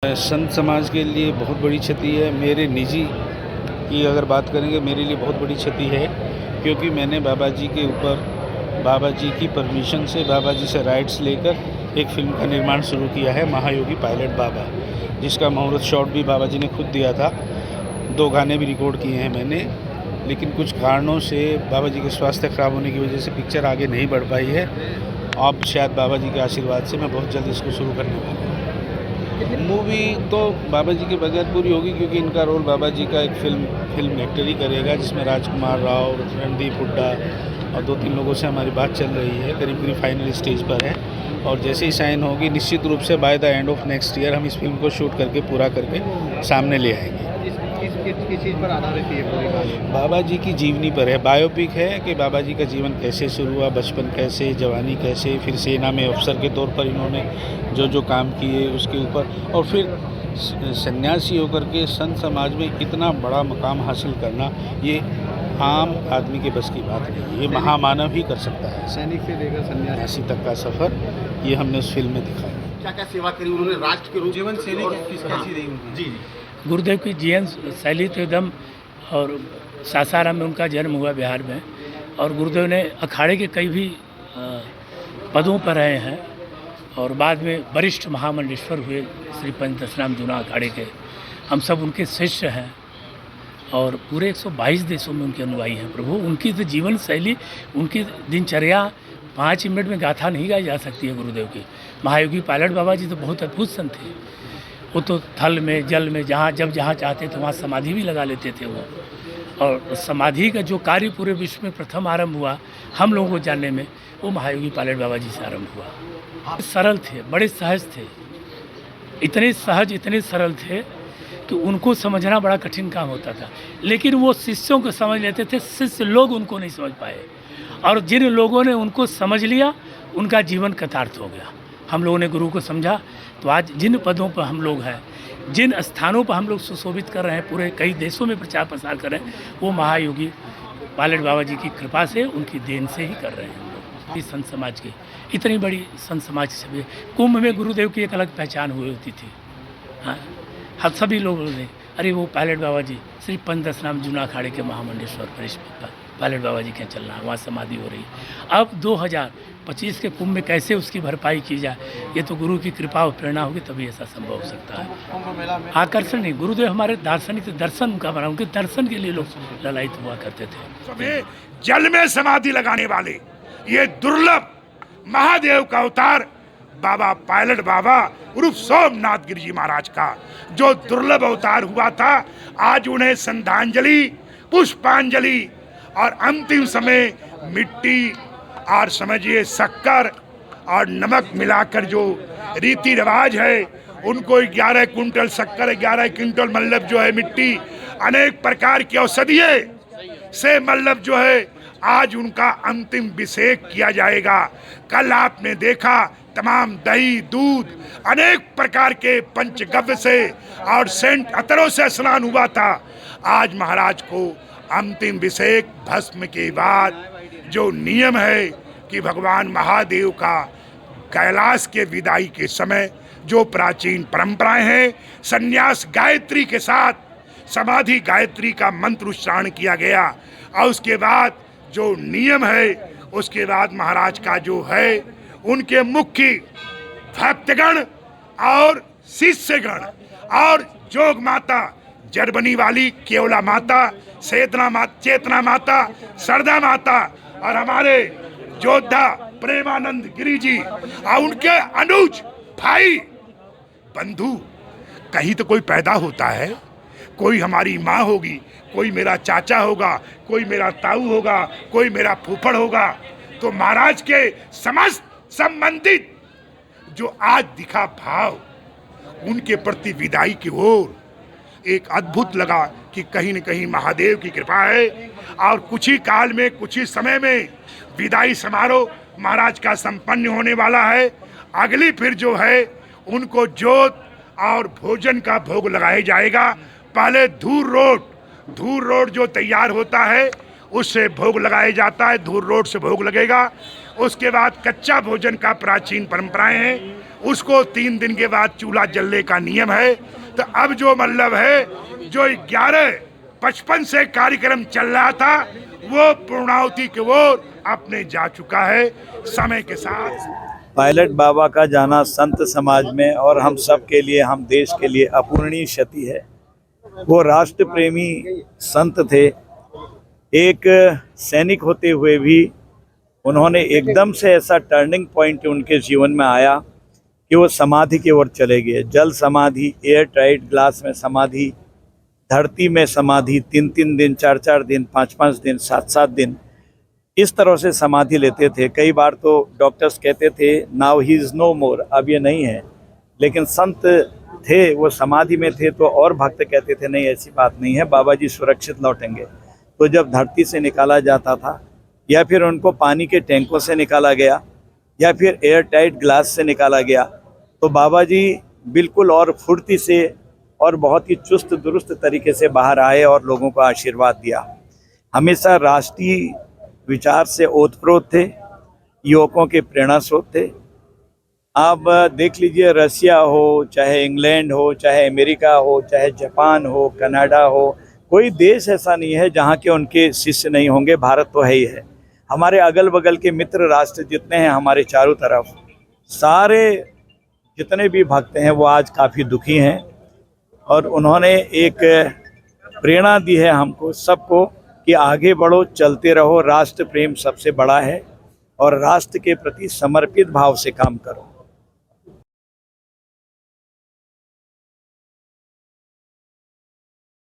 संत समाज के लिए बहुत बड़ी क्षति है। मेरे निजी की अगर बात करेंगे, मेरे लिए बहुत बड़ी क्षति है, क्योंकि मैंने बाबा जी के ऊपर बाबा जी की परमिशन से, बाबा जी से राइट्स लेकर एक फ़िल्म का निर्माण शुरू किया है, महायोगी पायलट बाबा, जिसका मुहूर्त शॉट भी बाबा जी ने खुद दिया था। 2 गाने भी रिकॉर्ड किए हैं मैंने, लेकिन कुछ कारणों से बाबा जी के स्वास्थ्य खराब होने की वजह से पिक्चर आगे नहीं बढ़ पाई है। अब शायद बाबा जी के आशीर्वाद से मैं बहुत जल्द इसको शुरू करने वाला हूँ। मूवी तो बाबा जी के बगैर पूरी होगी, क्योंकि इनका रोल बाबा जी का एक फिल्म एक्टर ही करेगा, जिसमें राजकुमार राव, रणदीप हुड्डा और 2-3 लोगों से हमारी बात चल रही है, करीब फाइनल स्टेज पर है। और जैसे ही साइन होगी, निश्चित रूप से by the end of next year हम इस फिल्म को शूट करके पूरा करके सामने ले आएंगे। किस चीज़ पर आधारित है पूरी कहानी? बाबा जी की जीवनी पर है, बायोपिक है कि बाबा जी का जीवन कैसे शुरू हुआ, बचपन कैसे, जवानी कैसे, फिर सेना में अफसर के तौर पर इन्होंने जो काम किए उसके ऊपर, और फिर सन्यासी होकर के संत समाज में इतना बड़ा मकाम हासिल करना, ये आम आदमी के बस की बात नहीं है, ये महामानव ही कर सकता है। सैनिक से लेकर सन्यासी तक का सफ़र ये हमने उस फिल्म में दिखाया। क्या क्या सेवा करी उन्होंने राष्ट्र के रूप, जीवन शैली कैसी रही उनकी? जी गुरुदेव की जीवन शैली तो एकदम, और सासाराम में उनका जन्म हुआ बिहार में, और गुरुदेव ने अखाड़े के कई भी पदों पर रहे हैं, और बाद में वरिष्ठ महामंडलेश्वर हुए श्री पंच दशनाम जूना अखाड़े के। हम सब उनके शिष्य हैं और पूरे 122 देशों में उनके अनुयायी हैं। प्रभु, उनकी तो जीवन शैली, उनकी दिनचर्या 5 मिनट में गाथा नहीं गाई जा सकती है गुरुदेव की। महायोगी पायलट बाबा जी तो बहुत अद्भुत संत थे। वो तो थल में, जल में, जब जहाँ चाहते थे वहाँ समाधि भी लगा लेते थे वो। और समाधि का जो कार्य पूरे विश्व में प्रथम आरंभ हुआ हम लोगों को जानने में, वो महायोगी पायलट बाबा जी से आरंभ हुआ। सरल थे, बड़े सहज थे, इतने सहज, इतने सरल थे कि उनको समझना बड़ा कठिन काम होता था, लेकिन वो शिष्यों को समझ लेते थे, शिष्य लोग उनको नहीं समझ पाए, और जिन लोगों ने उनको समझ लिया उनका जीवन कृतार्थ हो गया। हम लोगों ने गुरु को समझा, तो आज जिन पदों पर हम लोग हैं, जिन स्थानों पर हम लोग सुशोभित कर रहे हैं, पूरे कई देशों में प्रचार प्रसार कर रहे हैं, वो महायोगी पायलट बाबा जी की कृपा से, उनकी देन से ही कर रहे हैं हम लोग। इस संत समाज की इतनी बड़ी संत समाज से कुंभ में गुरुदेव की एक अलग पहचान हुई होती थी। हाँ, हम सभी लोग बोले, अरे वो पायलट बाबा जी श्री पंच दशनाम जूना अखाड़े के महामंडलेश्वर वरिष्ठ पायलट बाबा जी क्या चलना है, वहाँ समाधि हो रही है। अब 2025 के कुंभ में कैसे उसकी भरपाई की जाए, ये तो गुरु की कृपा और प्रेरणा होगी तभी ऐसा संभव हो सकता है। आकर्षण नहीं, गुरुदेव हमारे दार्शनिक, दर्शन उनका बना, उनके दर्शन के लिए लोग ललायित हुआ करते थे। जल में समाधि लगाने वाले ये दुर्लभ महादेव का अवतार बाबा पायलट बाबा उर्फ सोमनाथ गिरी जी महाराज का जो दुर्लभ अवतार हुआ था, आज उन्हें श्रद्धांजलि, पुष्पांजलि और अंतिम समय मिट्टी और समझिए शक्कर और नमक मिलाकर जो रीति रिवाज है, उनको 11 कुंटल शक्कर, 11 कुंटल मल्लब जो है मिट्टी, अनेक प्रकार की औषधियों से मल्लब जो है, आज उनका अंतिम अभिषेक किया जाएगा। कल आपने देखा तमाम दही, दूध, अनेक प्रकार के पंचगव्य से और सेंट अतरों से स्नान हुआ था। आज महाराज को अंतिम अभिषेक भस्म के बाद जो नियम है कि भगवान महादेव का कैलाश के विदाई के समय जो प्राचीन परंपराएं हैं, संन्यास गायत्री के साथ समाधि गायत्री का मंत्र उच्चारण किया गया, और उसके बाद जो नियम है, उसके बाद महाराज का जो है उनके मुख्य भक्तगण और शिष्यगण और जोग माता, जरबनी वाली केवला माता, चेतना माता, सरदा माता और हमारे योद्धा प्रेमानंद गिरी जी और उनके अनुज भाई बंधु, कहीं तो कोई पैदा होता है, कोई हमारी माँ होगी, कोई मेरा चाचा होगा, कोई मेरा ताऊ होगा, कोई मेरा फूफड़ होगा, तो महाराज के समस्त संबंधित जो आज दिखा भाव उनके प्रति विदाई की ओर एक अद्भुत लगा कि कहीं न कहीं महादेव की कृपा है, और कुछ ही काल में, कुछ ही समय में विदाई समारोह महाराज का संपन्न होने वाला है। अगली फिर जो है उनको जोत और भोजन का भोग लगाया जाएगा। पहले धूर रोड जो तैयार होता है उससे भोग लगाया जाता है, धूर रोड से भोग लगेगा। उसके बाद कच्चा भोजन का प्राचीन परंपराएं हैं, उसको 3 दिन के बाद चूल्हा जलने का नियम है। तो अब जो मतलब है, जो 11:55 से कार्यक्रम चल रहा था, वो पूर्णाहुति की ओर अपने जा चुका है समय के साथ। पायलट बाबा का जाना संत समाज में और हम सब के लिए, हम देश के लिए अपूरणीय क्षति है। वो राष्ट्र प्रेमी संत थे। एक सैनिक होते हुए भी उन्होंने एकदम से ऐसा टर्निंग पॉइंट उनके जीवन में आया कि वो समाधि की ओर चले गए। जल समाधि, एयर टाइट ग्लास में समाधि, धरती में समाधि, 3-3 दिन, 4-4 दिन, 5-5 दिन, 7-7 दिन, इस तरह से समाधि लेते थे। कई बार तो डॉक्टर्स कहते थे नाउ ही इज़ नो मोर, अब ये नहीं है। लेकिन संत थे, वो समाधि में थे, तो और भक्त कहते थे नहीं ऐसी बात नहीं है, बाबा जी सुरक्षित लौटेंगे। तो जब धरती से निकाला जाता था या फिर उनको पानी के टैंकों से निकाला गया या फिर एयर टाइट ग्लास से निकाला गया, तो बाबा जी बिल्कुल और फुर्ती से और बहुत ही चुस्त दुरुस्त तरीके से बाहर आए और लोगों को आशीर्वाद दिया। हमेशा राष्ट्रीय विचार से ओतप्रोत थे, युवकों के प्रेरणा स्रोत थे। आप देख लीजिए, रसिया हो, चाहे इंग्लैंड हो, चाहे अमेरिका हो, चाहे जापान हो, कनाडा हो, कोई देश ऐसा नहीं है जहाँ के उनके शिष्य नहीं होंगे। भारत तो है ही है। हमारे अगल बगल के मित्र राष्ट्र जितने हैं हमारे चारों तरफ, सारे जितने भी भक्त हैं वो आज काफ़ी दुखी हैं। और उन्होंने एक प्रेरणा दी है हमको सबको कि आगे बढ़ो, चलते रहो, राष्ट्र प्रेम सबसे बड़ा है और राष्ट्र के प्रति समर्पित भाव से काम करो।